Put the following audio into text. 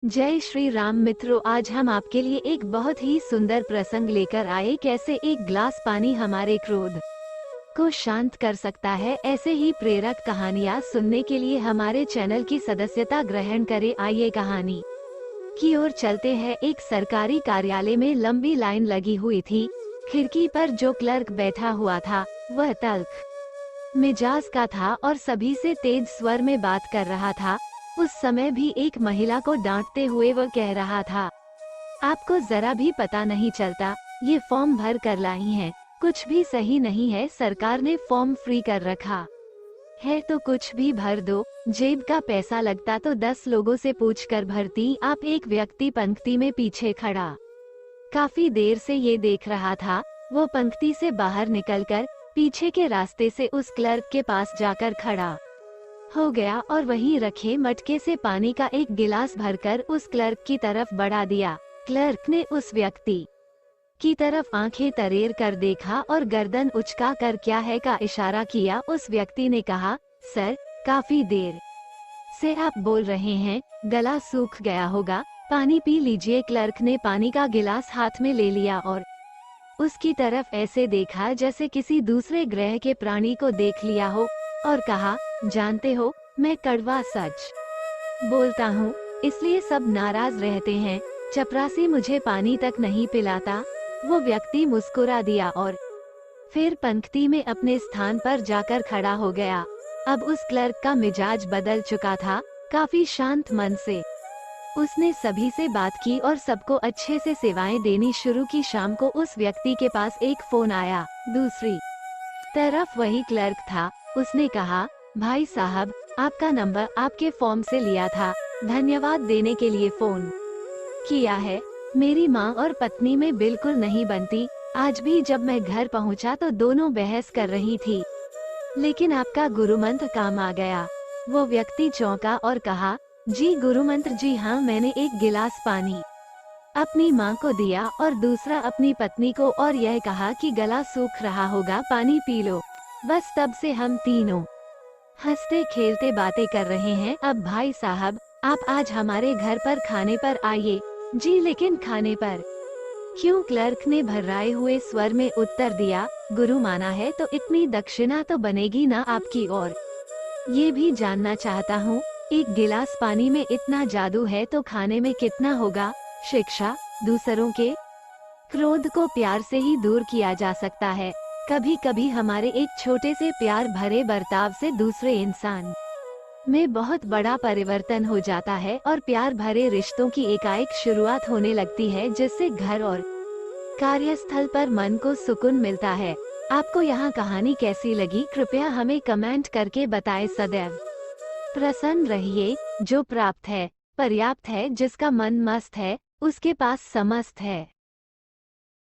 जय श्री राम मित्रों, आज हम आपके लिए एक बहुत ही सुंदर प्रसंग लेकर आए। कैसे एक ग्लास पानी हमारे क्रोध को शांत कर सकता है। ऐसे ही प्रेरक कहानियाँ सुनने के लिए हमारे चैनल की सदस्यता ग्रहण करें। आइए कहानी की ओर चलते हैं। एक सरकारी कार्यालय में लंबी लाइन लगी हुई थी। खिड़की पर जो क्लर्क बैठा हुआ था वह तल्ख मिजाज का था और सभी से तेज स्वर में बात कर रहा था। उस समय भी एक महिला को डांटते हुए वह कह रहा था, आपको जरा भी पता नहीं चलता, ये फॉर्म भर कर लाई हैं, कुछ भी सही नहीं है। सरकार ने फॉर्म फ्री कर रखा है तो कुछ भी भर दो, जेब का पैसा लगता तो 10 लोगों से पूछकर भरती। आप एक व्यक्ति पंक्ति में पीछे खड़ा काफी देर से ये देख रहा था। वो पंक्ति से बाहर निकलकर पीछे के रास्ते से उस क्लर्क के पास जाकर खड़ा हो गया और वहीं रखे मटके से पानी का एक गिलास भरकर उस क्लर्क की तरफ बढ़ा दिया। क्लर्क ने उस व्यक्ति की तरफ आंखें तरेर कर देखा और गर्दन उचका कर क्या है का इशारा किया। उस व्यक्ति ने कहा, सर, काफी देर से आप बोल रहे हैं, गला सूख गया होगा, पानी पी लीजिए। क्लर्क ने पानी का गिलास हाथ में ले लिया और उसकी तरफ ऐसे देखा जैसे किसी दूसरे ग्रह के प्राणी को देख लिया हो और कहा, जानते हो, मैं कड़वा सच बोलता हूँ, इसलिए सब नाराज रहते हैं। चपरासी मुझे पानी तक नहीं पिलाता। वो व्यक्ति मुस्कुरा दिया और फिर पंक्ति में अपने स्थान पर जाकर खड़ा हो गया। अब उस क्लर्क का मिजाज बदल चुका था। काफी शांत मन से उसने सभी से बात की और सबको अच्छे से सेवाएं देनी शुरू की। शाम को उस व्यक्ति के पास एक फोन आया। दूसरी तरफ वही क्लर्क था। उसने कहा, भाई साहब, आपका नंबर आपके फॉर्म से लिया था, धन्यवाद देने के लिए फोन किया है। मेरी माँ और पत्नी में बिल्कुल नहीं बनती। आज भी जब मैं घर पहुँचा तो दोनों बहस कर रही थी, लेकिन आपका गुरुमंत्र काम आ गया। वो व्यक्ति चौंका और कहा, जी गुरुमंत्र? जी हाँ, मैंने एक गिलास पानी अपनी माँ को दिया और दूसरा अपनी पत्नी को और यह कहा कि गला सूख रहा होगा, पानी पी लो। बस तब से हम तीनों हंसते खेलते बातें कर रहे हैं। अब भाई साहब, आप आज हमारे घर पर खाने पर आइए। जी लेकिन खाने पर क्यों? क्लर्क ने भर्राए हुए स्वर में उत्तर दिया, गुरु माना है तो इतनी दक्षिणा तो बनेगी ना आपकी। और ये भी जानना चाहता हूँ, एक गिलास पानी में इतना जादू है तो खाने में कितना होगा? शिक्षा, दूसरों के क्रोध को प्यार से ही दूर किया जा सकता है। कभी कभी हमारे एक छोटे से प्यार भरे बर्ताव से दूसरे इंसान में बहुत बड़ा परिवर्तन हो जाता है और प्यार भरे रिश्तों की एकाएक शुरुआत होने लगती है, जिससे घर और कार्यस्थल पर मन को सुकून मिलता है। आपको यहाँ कहानी कैसी लगी, कृपया हमें कमेंट करके बताएं। सदैव प्रसन्न रहिए। जो प्राप्त है पर्याप्त है, जिसका मन मस्त है उसके पास समस्त है।